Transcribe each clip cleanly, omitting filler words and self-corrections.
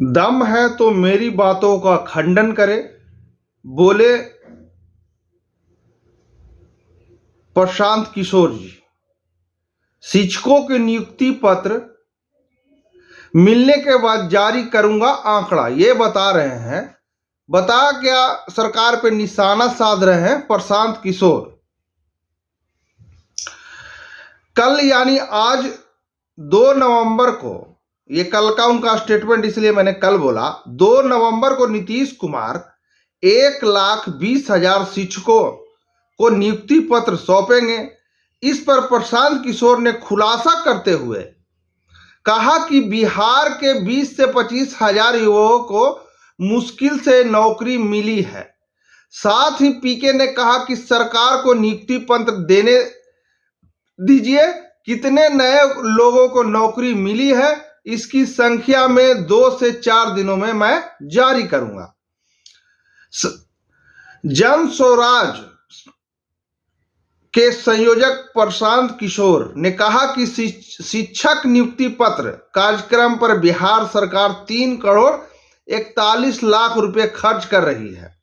दम है तो मेरी बातों का खंडन करे, बोले प्रशांत किशोर जी। शिक्षकों के नियुक्ति पत्र मिलने के बाद जारी करूंगा आंकड़ा, ये बता रहे हैं। बता क्या सरकार पे निशाना साध रहे हैं प्रशांत किशोर। कल यानी आज 2 नवंबर को, ये कल का उनका स्टेटमेंट इसलिए मैंने कल बोला, 2 नवंबर को नीतीश कुमार 1,20,000 शिक्षकों को नियुक्ति पत्र सौंपेंगे। इस पर प्रशांत किशोर ने खुलासा करते हुए कहा कि बिहार के 20 से 25 हजार युवाओं को मुश्किल से नौकरी मिली है। साथ ही पीके ने कहा कि सरकार को नियुक्ति पत्र देने दीजिए, कितने नए लोगों को नौकरी मिली है इसकी संख्या में 2 से 4 दिनों में मैं जारी करूंगा। जन स्वराज के संयोजक प्रशांत किशोर ने कहा कि शिक्षक नियुक्ति पत्र कार्यक्रम पर बिहार सरकार 3 करोड़ 41 लाख रुपए खर्च कर रही है।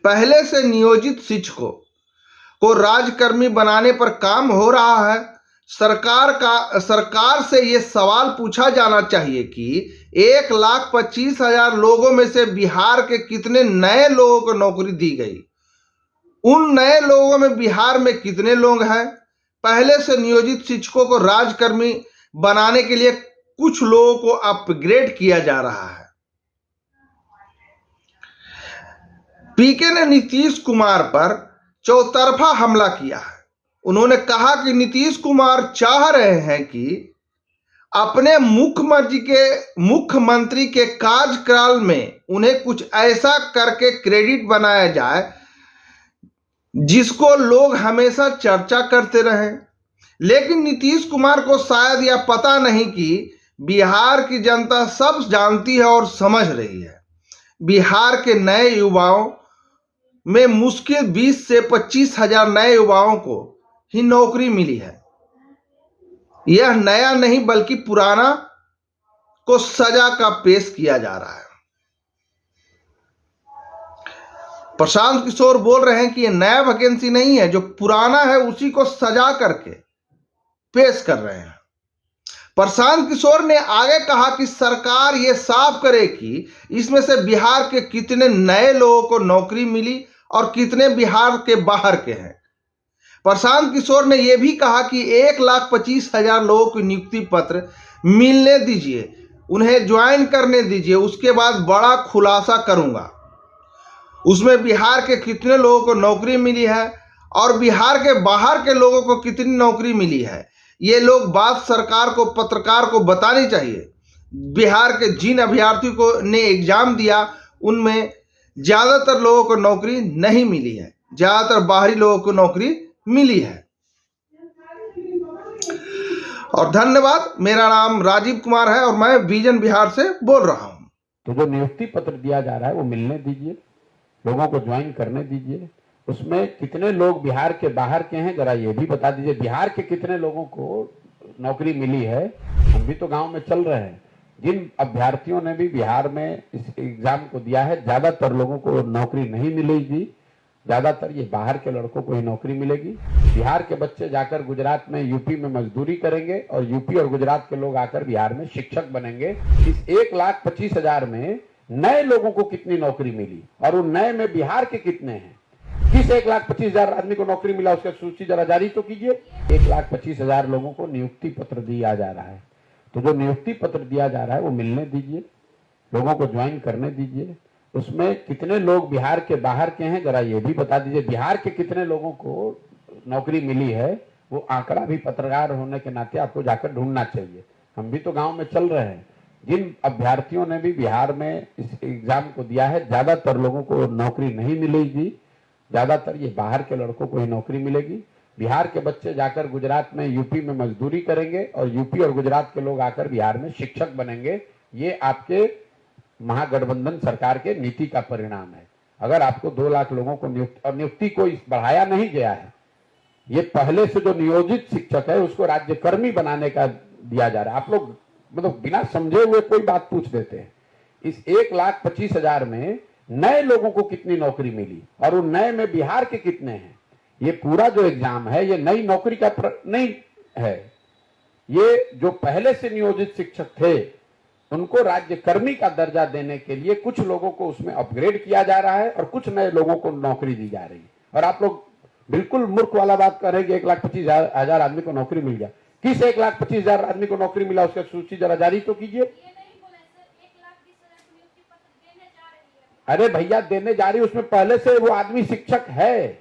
पहले से नियोजित शिक्षकों को राजकर्मी बनाने पर काम हो रहा है। सरकार से ये सवाल पूछा जाना चाहिए कि 1,25,000 लोगों में से बिहार के कितने नए लोगों को नौकरी दी गई। उन नए लोगों में बिहार में कितने लोग हैं। पहले से नियोजित शिक्षकों को राजकर्मी बनाने के लिए कुछ लोगों को अपग्रेड किया जा रहा है। पीके ने नीतीश कुमार पर चौतरफा हमला किया है। उन्होंने कहा कि नीतीश कुमार चाह रहे हैं कि अपने मुख्यमंत्री के कार्यकाल में उन्हें कुछ ऐसा करके क्रेडिट बनाया जाए जिसको लोग हमेशा चर्चा करते रहें। लेकिन नीतीश कुमार को शायद यह पता नहीं कि बिहार की जनता सब जानती है और समझ रही है। बिहार के नए युवाओं में मुश्किल 20 से 25 हजार नए युवाओं को ही नौकरी मिली है। यह नया नहीं बल्कि पुराना को सजा का पेश किया जा रहा है। प्रशांत किशोर बोल रहे हैं कि यह नया वैकेंसी नहीं है, जो पुराना है उसी को सजा करके पेश कर रहे हैं। प्रशांत किशोर ने आगे कहा कि सरकार यह साफ करे कि इसमें से बिहार के कितने नए लोगों को नौकरी मिली और कितने बिहार के बाहर के हैं। प्रशांत किशोर ने यह भी कहा कि 1,25,000 लोगों को नियुक्ति पत्र मिलने दीजिए, उन्हें ज्वाइन करने दीजिए, उसके बाद बड़ा खुलासा करूंगा। उसमें बिहार के कितने लोगों को नौकरी मिली है और बिहार के बाहर के लोगों को कितनी नौकरी मिली है। ये लोग बात सरकार को, पत्रकार को बतानी चाहिए। बिहार के जिन अभ्यर्थियों को ने एग्जाम दिया उनमें ज्यादातर लोगों को नौकरी नहीं मिली है, ज्यादातर बाहरी लोगों को नौकरी मिली है। और धन्यवाद। मेरा नाम राजीव कुमार है और मैं विजन बिहार से बोल रहा हूं। तो जो नियुक्ति पत्र दिया जा रहा है वो मिलने दीजिए, लोगों को ज्वाइन करने दीजिए। उसमें कितने लोग बिहार के बाहर के हैं जरा ये भी बता दीजिए। बिहार के कितने लोगों को नौकरी मिली है। हम भी तो गांव में चल रहे हैं। जिन अभ्यर्थियों ने भी बिहार में इस एग्जाम को दिया है, ज्यादातर लोगों को नौकरी नहीं मिलेगी, ज्यादातर ये बाहर के लड़कों को ही नौकरी मिलेगी। बिहार के बच्चे जाकर गुजरात में, यूपी में मजदूरी करेंगे और यूपी और गुजरात के लोग आकर बिहार में शिक्षक बनेंगे। इस 1,25,000 में नए लोगों को कितनी नौकरी मिली और उन नए में बिहार के कितने हैं। किस 1,25,000 आदमी को नौकरी मिला उसका सूची जरा जारी तो कीजिए। 1,25,000 लोगों को नियुक्ति पत्र दिया जा रहा है। तो जो नियुक्ति पत्र दिया जा रहा है वो मिलने दीजिए, लोगों को ज्वाइन करने दीजिए। उसमें कितने लोग बिहार के बाहर के हैं जरा ये भी बता दीजिए। बिहार के कितने लोगों को नौकरी मिली है वो आंकड़ा भी पत्रकार होने के नाते आपको जाकर ढूंढना चाहिए। हम भी तो गांव में चल रहे हैं। जिन अभ्यर्थियों ने भी बिहार में इस एग्जाम को दिया है, ज्यादातर लोगों को नौकरी नहीं मिलेगी, ज्यादातर ये बाहर के लड़कों को ही नौकरी मिलेगी। बिहार के बच्चे जाकर गुजरात में, यूपी में मजदूरी करेंगे और यूपी और गुजरात के लोग आकर बिहार में शिक्षक बनेंगे। ये आपके महागठबंधन सरकार के नीति का परिणाम है। अगर आपको 2 लाख लोगों को नियुक्ति को बढ़ाया नहीं गया है, ये पहले से जो नियोजित शिक्षक है उसको राज्यकर्मी बनाने का दिया जा रहा है। आप लोग मतलब बिना समझे हुए कोई बात पूछ देते हैं। इस 1,25,000 में नए लोगों को कितनी नौकरी मिली और उन नए में बिहार के कितने हैं? ये पूरा जो एग्जाम है ये नई नौकरी का नहीं है। ये जो पहले से नियोजित शिक्षक थे उनको राज्य कर्मी का दर्जा देने के लिए कुछ लोगों को उसमें अपग्रेड किया जा रहा है और कुछ नए लोगों को नौकरी दी जा रही है। और आप लोग बिल्कुल मूर्ख वाला बात कर रहे हैं कि 1,25,000 आदमी को नौकरी मिल गया। किस 1,25,000 आदमी को नौकरी मिला उसका सूची जरा जारी तो कीजिए। अरे भैया देने जा रही, उसमें पहले से वो आदमी शिक्षक है,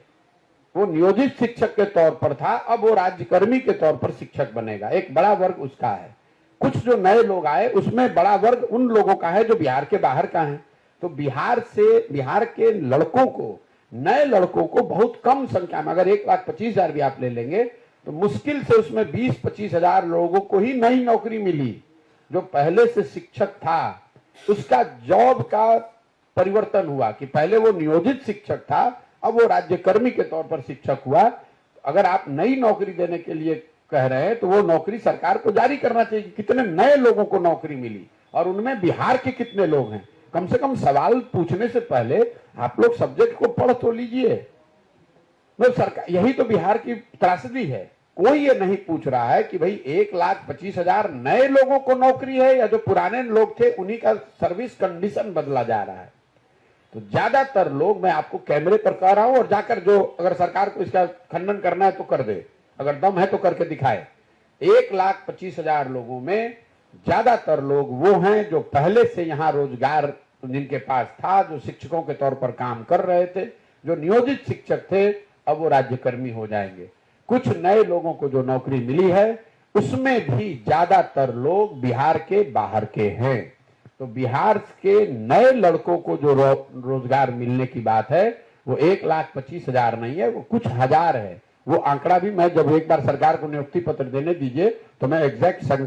वो नियोजित शिक्षक के तौर पर था, अब वो राज्यकर्मी के तौर पर शिक्षक बनेगा। एक बड़ा वर्ग उसका है। कुछ जो नए लोग आए उसमें बड़ा वर्ग उन लोगों का है जो बिहार के बाहर का है। तो बिहार के लड़कों को, नए लड़कों को बहुत कम संख्या में, अगर 1,25,000 भी आप ले लेंगे तो मुश्किल से उसमें 20-25,000 लोगों को ही नई नौकरी मिली। जो पहले से शिक्षक था उसका जॉब का परिवर्तन हुआ कि पहले वो नियोजित शिक्षक था, अब वो राज्यकर्मी के तौर पर शिक्षक हुआ। अगर आप नई नौकरी देने के लिए कह रहे हैं तो वो नौकरी सरकार को जारी करना चाहिए। कितने नए लोगों को नौकरी मिली और उनमें बिहार के कितने लोग हैं? कम से कम सवाल पूछने से पहले आप लोग सब्जेक्ट को पढ़ तो लीजिए। मतलब सरकार, यही तो बिहार की त्रासदी है। कोई ये नहीं पूछ रहा है कि भाई 1,25,000 नए लोगों को नौकरी है या जो पुराने लोग थे उन्हीं का सर्विस कंडीशन बदला जा रहा है। तो ज्यादातर लोग, मैं आपको कैमरे पर कह रहा हूं और जाकर जो अगर सरकार को इसका खंडन करना है तो कर दे, अगर दम है तो करके दिखाए। 1,25,000 लोगों में ज्यादातर लोग वो हैं जो पहले से यहाँ रोजगार जिनके पास था, जो शिक्षकों के तौर पर काम कर रहे थे, जो नियोजित शिक्षक थे, अब वो राज्यकर्मी हो जाएंगे। कुछ नए लोगों को जो नौकरी मिली है उसमें भी ज्यादातर लोग बिहार के बाहर के हैं। तो बिहार के नए लड़कों को जो रोजगार मिलने की बात है वो 1,25,000 नहीं है, वो कुछ हजार है। वो आंकड़ा भी मैं जब एक बार सरकार को नियुक्ति पत्र देने दीजिए तो मैं एग्जैक्ट संख्या